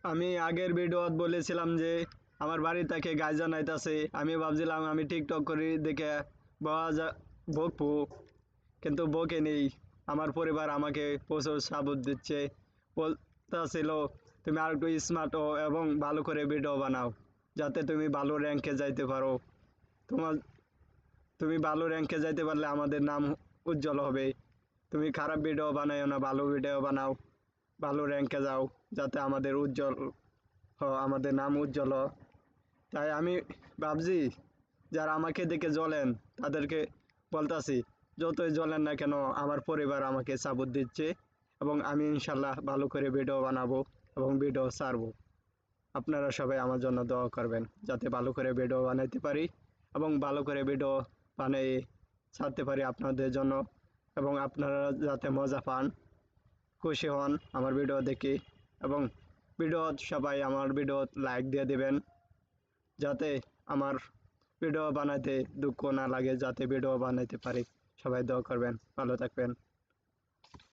আমি আগের ভিডিওত বলেছিলাম যে আমার বাড়ি থেকে গাইজান আইতাছে। আমি ভাবছিলাম আমি টিকটক করি দেখে বকবো, কিন্তু বকে নেই। আমার পরিবার আমাকে প্রচুর সাপোর্ট দিচ্ছে, বলতেছিল তুমি আর একটু স্মার্ট হও এবং ভালো করে ভিডিও বানাও, যাতে তুমি ভালো র্যাঙ্কে যাইতে পারো। তোমার তুমি ভালো র্যাঙ্কে যাইতে পারলে আমাদের নাম উজ্জ্বল হবে। তুমি খারাপ ভিডিও বানাইও না, ভালো ভিডিও বানাও, ভালো র্যাঙ্কে যাও, যাতে আমাদের উজ্জ্বল আমাদের নাম উজ্জ্বল হয়। তাই আমি ভাবছি যারা আমাকে দেখে জ্বলেন তাদেরকে বলতাছি, যতই জ্বলেন না কেন আমার পরিবার আমাকে সাপোর্ট দিচ্ছে এবং আমি ইনশাল্লাহ ভালো করে ভিডিও বানাবো এবং ভিডিও ছাড়বো। আপনারা সবাই আমার জন্য দোয়া করবেন যাতে ভালো করে ভিডিও বানাইতে পারি এবং ভালো করে ভিডিও বানিয়ে ছাড়তে পারি আপনাদের জন্য, এবং আপনারা যাতে মজা পান, খুশি হন আমার ভিডিও দেখে। এবং ভিডিও সবাই আমার ভিডিও লাইক দিয়ে দেবেন, যাতে আমার ভিডিও বানাইতে দুঃখ না লাগে, যাতে ভিডিও বানাইতে পারি। সবাই দোয়া করবেন, ভালো থাকবেন।